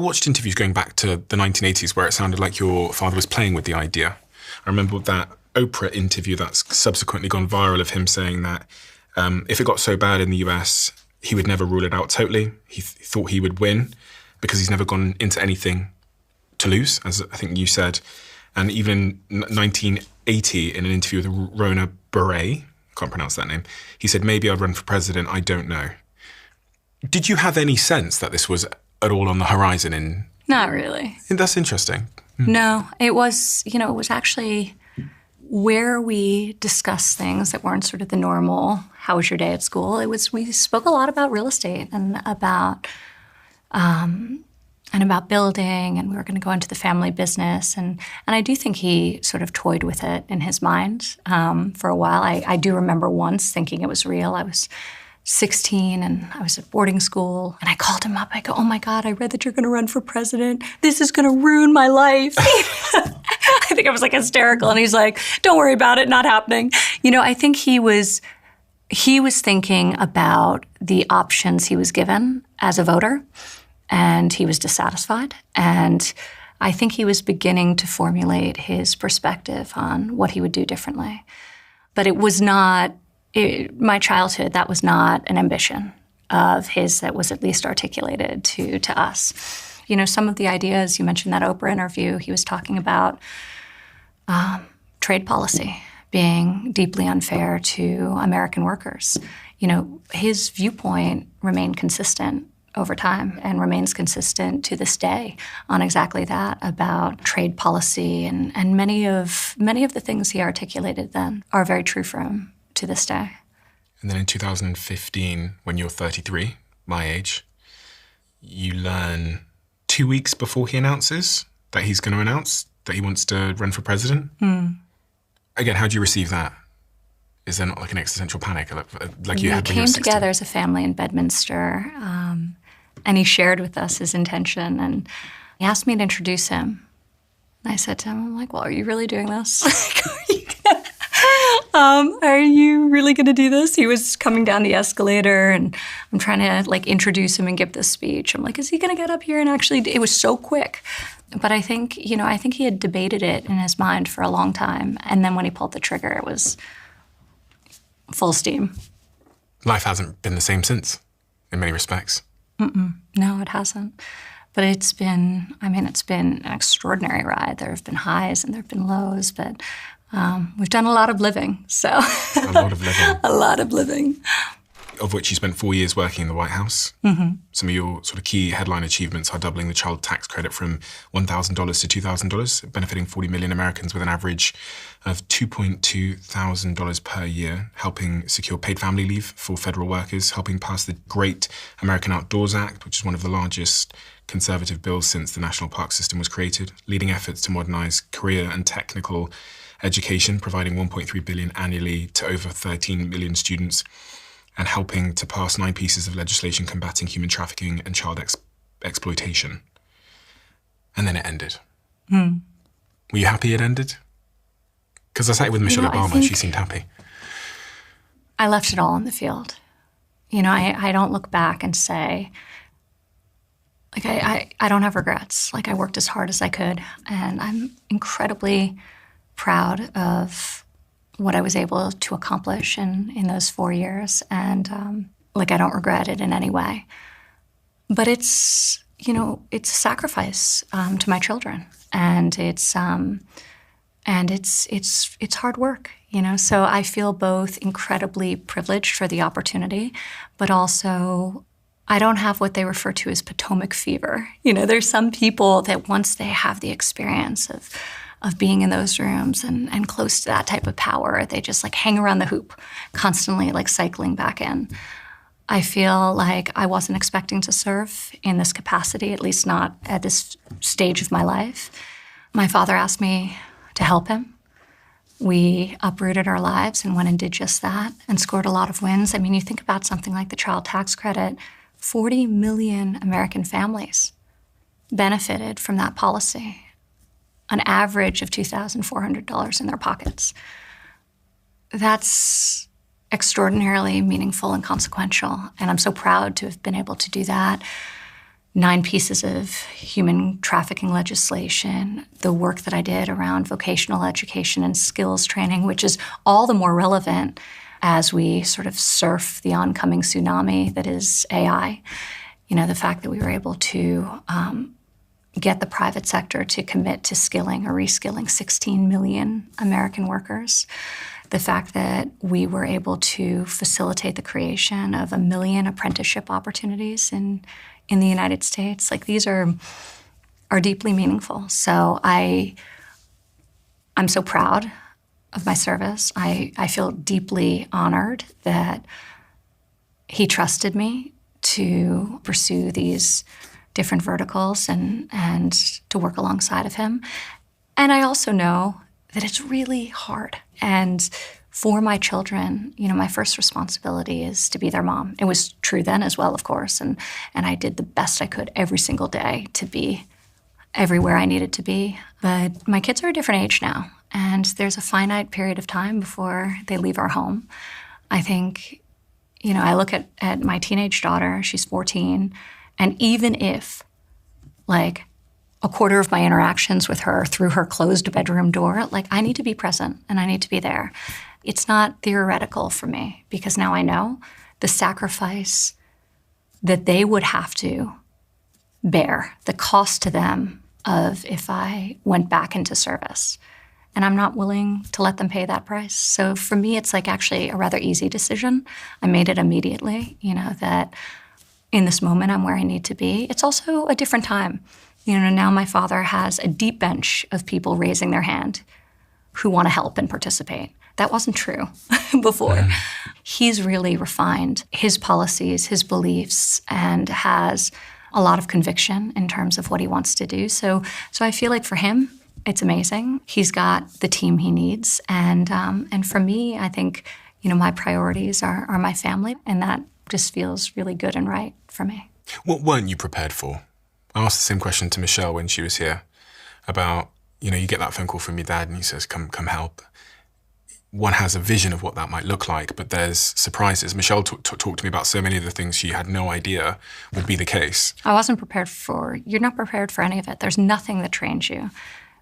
I watched interviews going back to the 1980s where it sounded like your father was playing with the idea. I remember that Oprah interview that's subsequently gone viral of him saying that if it got so bad in the US, he would never rule it out totally. He thought he would win because he's never gone into anything to lose, as I think you said. And even in 1980, in an interview with Rona Beret, can't pronounce that name, he said, maybe I'd run for president, I don't know. Did you have any sense that this was at all on the horizon in... Not really. That's interesting. No, it was, it was actually where we discussed things that weren't sort of the normal, how was your day at school? We spoke a lot about real estate and about building, and we were going to go into the family business. And I do think he sort of toyed with it in his mind for a while. I do remember once thinking it was real. I was 16 and I was at boarding school and I called him up. I go, oh my God, I read that you're going to run for president. This is going to ruin my life. I think I was like hysterical. And he's like, don't worry about it, not happening. I think he was thinking about the options he was given as a voter, and he was dissatisfied. And I think he was beginning to formulate his perspective on what he would do differently. But it was not, my childhood, that was not an ambition of his that was at least articulated to us. Some of the ideas, you mentioned that Oprah interview, he was talking about trade policy being deeply unfair to American workers. His viewpoint remained consistent over time and remains consistent to this day on exactly that, about trade policy, and many of the things he articulated then are very true for him to this day. And then in 2015, when you're 33, my age, you learn 2 weeks before he announces that he's going to announce that he wants to run for president. Again, how do you receive that? Is there not like an existential panic like you had when you were 16? We came together as a family in Bedminster, and he shared with us his intention, and he asked me to introduce him. And I said to him, I'm like, well, are you really doing this? Are you really going to do this? He was coming down the escalator, and I'm trying to introduce him and give this speech. I'm like, is he going to get up here and actually? It was so quick. But I think he had debated it in his mind for a long time. And then when he pulled the trigger, it was full steam. Life hasn't been the same since, in many respects. No, it hasn't. But it's been an extraordinary ride. There have been highs and there have been lows, but we've done a lot of living, so. A lot of living. A lot of living. Of which you spent 4 years working in the White House. Some of your sort of key headline achievements are doubling the child tax credit from $1,000 to $2,000, benefiting 40 million Americans with an average of $2,200 per year, helping secure paid family leave for federal workers, helping pass the Great American Outdoors Act, which is one of the largest conservative bills since the national park system was created, leading efforts to modernize career and technical education, providing $1.3 billion annually to over 13 million students, and helping to pass 9 pieces of legislation combating human trafficking and child exploitation. And then it ended. Were you happy it ended? Because I sat with Michelle Obama, she seemed happy. I left it all on the field. I don't look back and say, I don't have regrets. I worked as hard as I could, and I'm incredibly proud of what I was able to accomplish in those 4 years. And I don't regret it in any way. But it's a sacrifice to my children. And it's hard work, So I feel both incredibly privileged for the opportunity, but also I don't have what they refer to as Potomac fever. There's some people that once they have the experience of being in those rooms and close to that type of power, they just hang around the hoop, constantly cycling back in. I feel like I wasn't expecting to serve in this capacity, at least not at this stage of my life. My father asked me to help him. We uprooted our lives and went and did just that and scored a lot of wins. You think about something like the child tax credit, 40 million American families benefited from that policy, an average of $2,400 in their pockets. That's extraordinarily meaningful and consequential, and I'm so proud to have been able to do that. 9 pieces of human trafficking legislation, the work that I did around vocational education and skills training, which is all the more relevant as we sort of surf the oncoming tsunami that is AI. The fact that we were able to get the private sector to commit to skilling or reskilling 16 million American workers. The fact that we were able to facilitate the creation of 1 million apprenticeship opportunities in the United States. These are deeply meaningful. So I'm so proud of my service. I feel deeply honored that he trusted me to pursue these different verticals and to work alongside of him. And I also know that it's really hard. And for my children, my first responsibility is to be their mom. It was true then as well, of course. And I did the best I could every single day to be everywhere I needed to be. But my kids are a different age now. And there's a finite period of time before they leave our home. I think, I look at my teenage daughter, she's 14, and even if, a quarter of my interactions with her through her closed bedroom door, I need to be present and I need to be there. It's not theoretical for me because now I know the sacrifice that they would have to bear, the cost to them of if I went back into service. And I'm not willing to let them pay that price. So for me, it's actually a rather easy decision. I made it immediately, that in this moment, I'm where I need to be. It's also a different time. Now my father has a deep bench of people raising their hand who want to help and participate. That wasn't true before. He's really refined his policies, his beliefs, and has a lot of conviction in terms of what he wants to do. So I feel like for him, it's amazing. He's got the team he needs. And for me, I think, my priorities are my family, and that just feels really good and right for me. What weren't you prepared for? I asked the same question to Michelle when she was here about, you get that phone call from your dad and he says, come help. One has a vision of what that might look like, but there's surprises. Michelle talked to me about so many of the things she had no idea would be the case. You're not prepared for any of it. There's nothing that trains you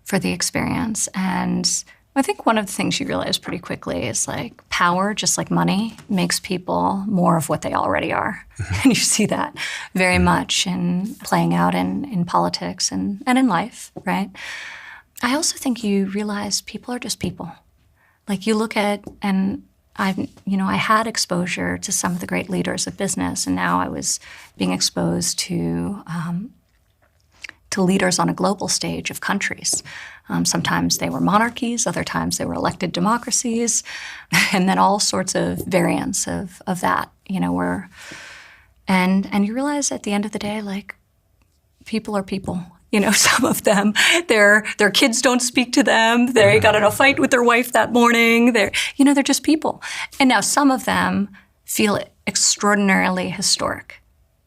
for the experience. And I think one of the things you realize pretty quickly is power, just like money, makes people more of what they already are. And you see that very much in playing out in politics and in life, right? I also think you realize people are just people. You look at, and I had exposure to some of the great leaders of business, and now I was being exposed to leaders on a global stage of countries. Sometimes they were monarchies, other times they were elected democracies, and then all sorts of variants of that, and you realize at the end of the day, people are people. Some of them, their kids don't speak to them. They got in a fight with their wife that morning. They're just people. And now some of them feel extraordinarily historic.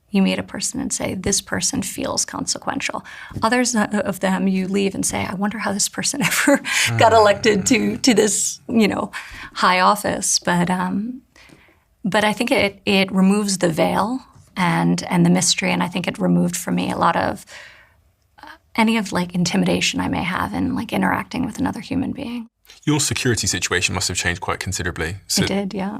You meet a person and say, this person feels consequential. Others of them, you leave and say, I wonder how this person ever got elected to this, high office. But I think it removes the veil and the mystery, and I think it removed for me a lot of any of intimidation I may have in interacting with another human being. Your security situation must have changed quite considerably. It did, yeah.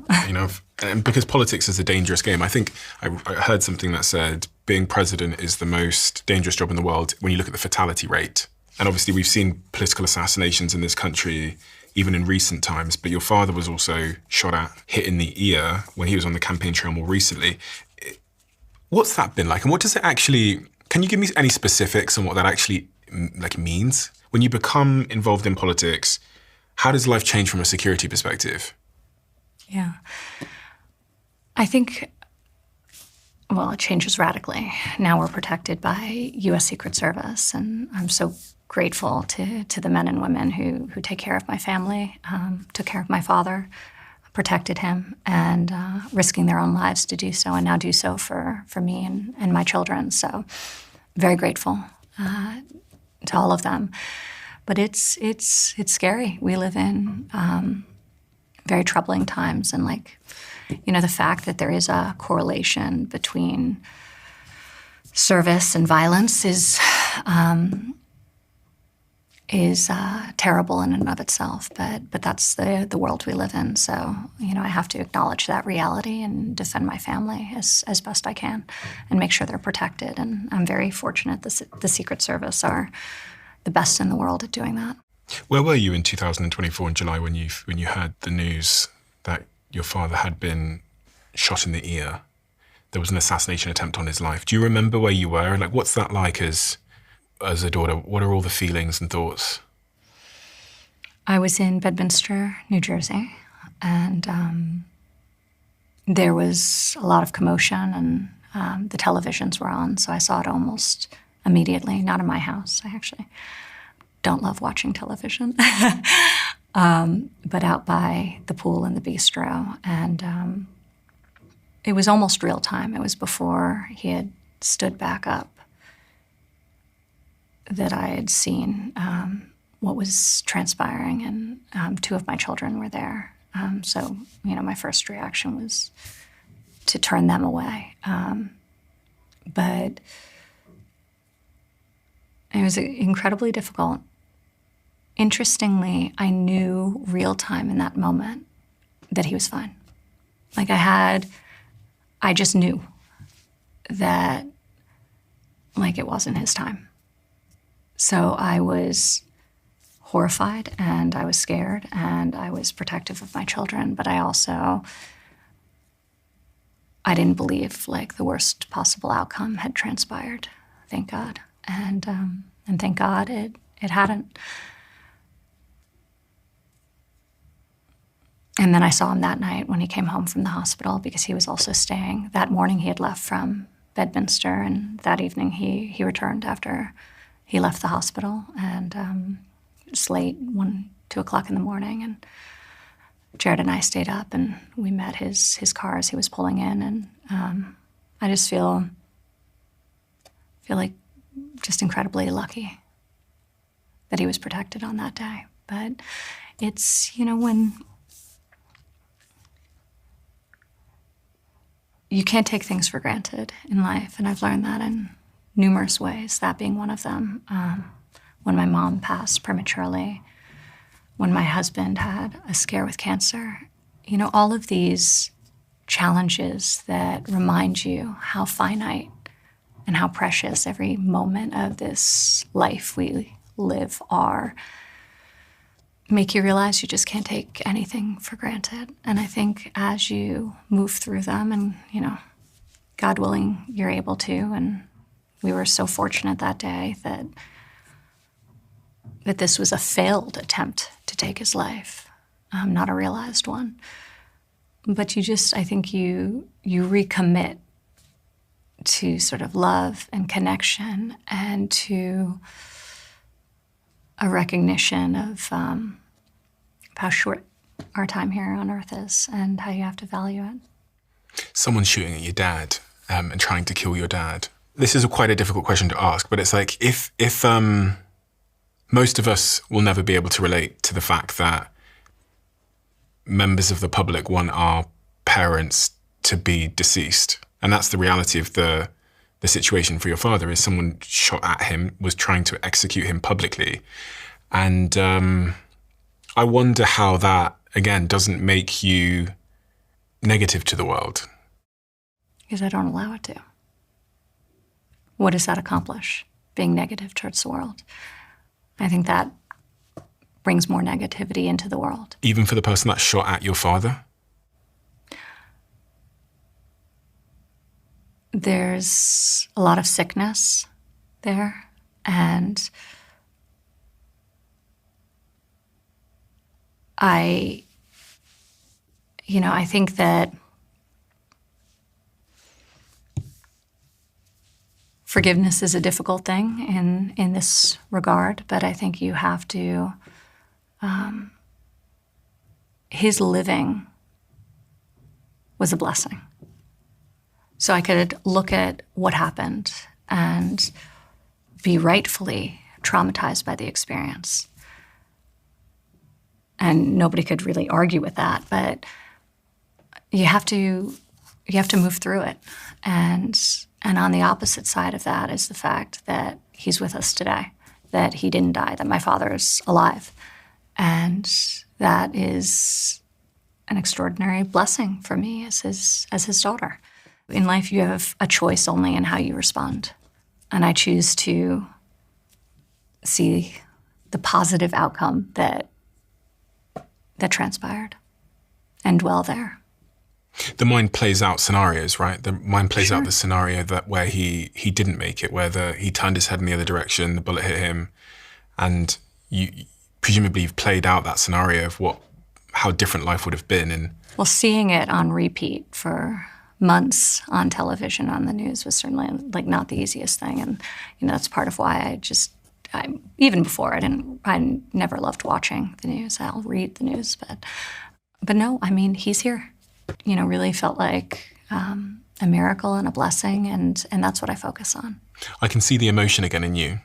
And because politics is a dangerous game. I think I heard something that said being president is the most dangerous job in the world when you look at the fatality rate. And obviously we've seen political assassinations in this country even in recent times, but your father was also shot at, hit in the ear when he was on the campaign trail more recently. What's that been like? And what does it actually, can you give me any specifics on what that actually means? When you become involved in politics, how does life change from a security perspective? Yeah. I think, it changes radically. Now we're protected by U.S. Secret Service, and I'm so grateful to the men and women who take care of my family, took care of my father, protected him, and risking their own lives to do so, and now do so for me and my children. So very grateful to all of them. But it's scary. We live in very troubling times, and the fact that there is a correlation between service and violence is terrible in and of itself, but that's the world we live in. So, I have to acknowledge that reality and defend my family as best I can and make sure they're protected. And I'm very fortunate the Secret Service are the best in the world at doing that. Where were you in 2024 in July when you heard the news that your father had been shot in the ear? There was an assassination attempt on his life. Do you remember where you were? Like, what's that like as a daughter? What are all the feelings and thoughts? I was in Bedminster, New Jersey, and there was a lot of commotion, and the televisions were on, so I saw it almost immediately. Not in my house. I actually don't love watching television, but out by the pool and the bistro, and it was almost real time. It was before he had stood back up that I had seen what was transpiring, and two of my children were there. So, my first reaction was to turn them away. But it was incredibly difficult. Interestingly, I knew real time in that moment that he was fine. Like I just knew that, like, it wasn't his time. So I was horrified, and I was scared, and I was protective of my children, but I didn't believe, like, the worst possible outcome had transpired, thank God. And thank God it hadn't. And then I saw him that night when he came home from the hospital, because he was also staying. That morning he had left from Bedminster, and that evening he returned after he left the hospital. And it was late, 2 o'clock in the morning, and Jared and I stayed up, and we met his car as he was pulling in. And I just feel like just incredibly lucky that he was protected on that day. But it's, when you can't take things for granted in life, and I've learned that in numerous ways, that being one of them. When my mom passed prematurely, when my husband had a scare with cancer, all of these challenges that remind you how finite and how precious every moment of this life we live are, make you realize you just can't take anything for granted. And I think as you move through them, and, God willing, you're able to, and we were so fortunate that day that this was a failed attempt to take his life, not a realized one. But I think you recommit to sort of love and connection, and to a recognition of how short our time here on Earth is, and how you have to value it. Someone shooting at your dad and trying to kill your dad. This is quite a difficult question to ask, but it's like, if most of us will never be able to relate to the fact that members of the public want our parents to be deceased. And that's the reality of the situation for your father, is someone shot at him, was trying to execute him publicly. And I wonder how that, again, doesn't make you negative to the world. Because I don't allow it to. What does that accomplish, being negative towards the world? I think that brings more negativity into the world. Even for the person that shot at your father? There's a lot of sickness there, and I think that forgiveness is a difficult thing in this regard, but I think you have to, his living was a blessing. So I could look at what happened and be rightfully traumatized by the experience. And nobody could really argue with that, but you have to move through it. And And on the opposite side of that is the fact that he's with us today, that he didn't die, that my father is alive. And that is an extraordinary blessing for me as his daughter. In life, you have a choice only in how you respond. And I choose to see the positive outcome that transpired and dwell there. The mind plays out scenarios, right? The mind plays out the scenario that where he didn't make it, where he turned his head in the other direction, the bullet hit him, and presumably you've played out that scenario of how different life would have been. Well, seeing it on repeat for months on television, on the news, was certainly not the easiest thing, and that's part of why I even before I never loved watching the news. I'll read the news, but no, I mean, he's here. Really felt like a miracle and a blessing, and that's what I focus on. I can see the emotion again in you,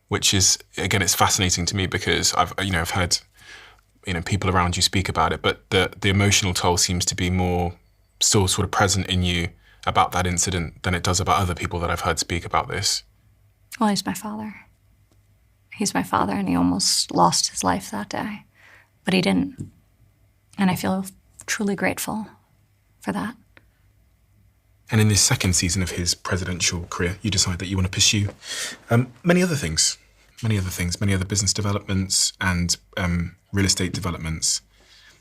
which is, again, it's fascinating to me because I've heard people around you speak about it, but the emotional toll seems to be more still sort of present in you about that incident than it does about other people that I've heard speak about this. Well, he's my father. He's my father, and he almost lost his life that day, but he didn't, and I feel truly grateful for that. And in this second season of his presidential career, you decide that you want to pursue many other business developments and real estate developments.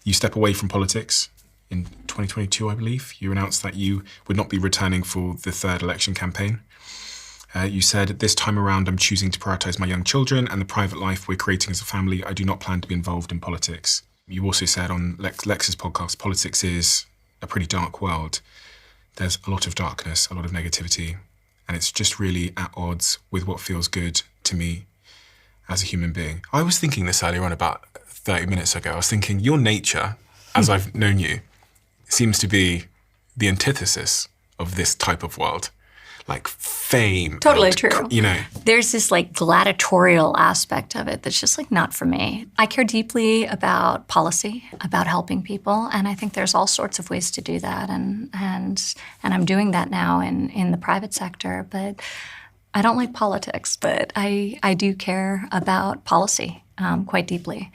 You step away from politics in 2022, I believe. You announced that you would not be returning for the third election campaign. You said, this time around, I'm choosing to prioritize my young children and the private life we're creating as a family. I do not plan to be involved in politics. You also said on Lex's podcast, politics is a pretty dark world. There's a lot of darkness, a lot of negativity, and it's just really at odds with what feels good to me as a human being. I was thinking this earlier on about 30 minutes ago. I was thinking your nature, as I've known you, seems to be the antithesis of this type of world. Like fame. Totally true. There's this gladiatorial aspect of it that's just not for me. I care deeply about policy, about helping people, and I think there's all sorts of ways to do that, and I'm doing that now in the private sector. But I don't like politics, but I do care about policy quite deeply,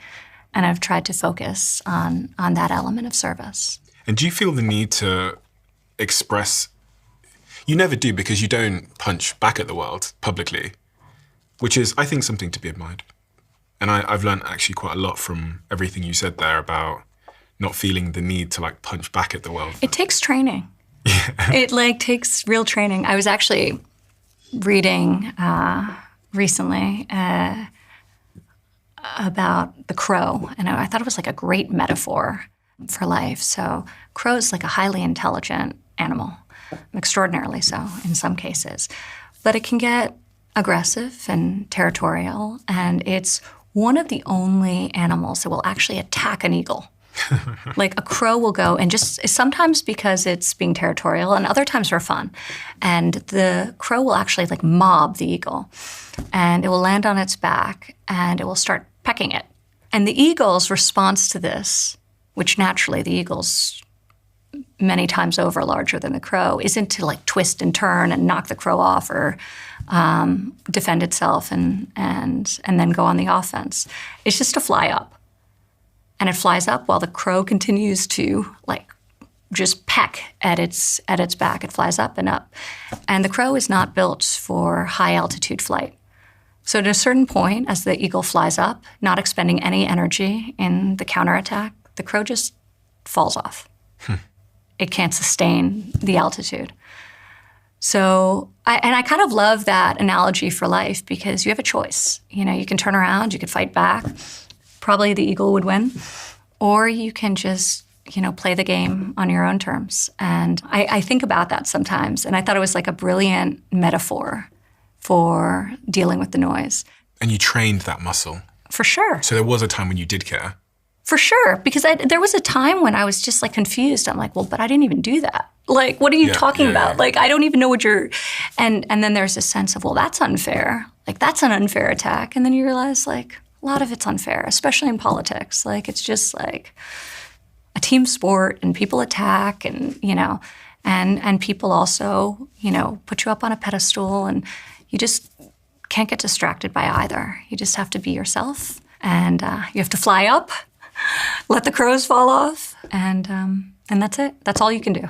and I've tried to focus on that element of service. And do you feel the need to express? You never do, because you don't punch back at the world publicly, which is, I think, something to be admired. And I've learned actually quite a lot from everything you said there about not feeling the need to punch back at the world. It takes training. Yeah. It takes real training. I was actually reading recently about the crow, and I thought it was a great metaphor for life. So crow's a highly intelligent animal. Extraordinarily so in some cases. But it can get aggressive and territorial, and it's one of the only animals that will actually attack an eagle. A crow will go and just, sometimes because it's being territorial and other times for fun. And the crow will actually mob the eagle, and it will land on its back and it will start pecking it. And the eagle's response to this, which naturally the eagle's many times over larger than the crow, isn't to twist and turn and knock the crow off or defend itself and then go on the offense. It's just to fly up. And it flies up while the crow continues to just peck at its back. It flies up and up. And the crow is not built for high altitude flight. So at a certain point, as the eagle flies up, not expending any energy in the counterattack, the crow just falls off. It can't sustain the altitude. So, I kind of love that analogy for life, because you have a choice. You can turn around, you could fight back. Probably the eagle would win. Or you can just, play the game on your own terms. And I think about that sometimes. And I thought it was a brilliant metaphor for dealing with the noise. And you trained that muscle. For sure. So there was a time when you did care. For sure, because there was a time when I was just confused. I'm well, but I didn't even do that. What are you talking about? Yeah. I don't even know what you're, and then there's this sense of, well, that's unfair. That's an unfair attack. And then you realize a lot of it's unfair, especially in politics. It's just a team sport and people attack and, And people also, put you up on a pedestal, and you just can't get distracted by either. You just have to be yourself, and you have to fly up, let the crows fall off, and that's it. That's all you can do.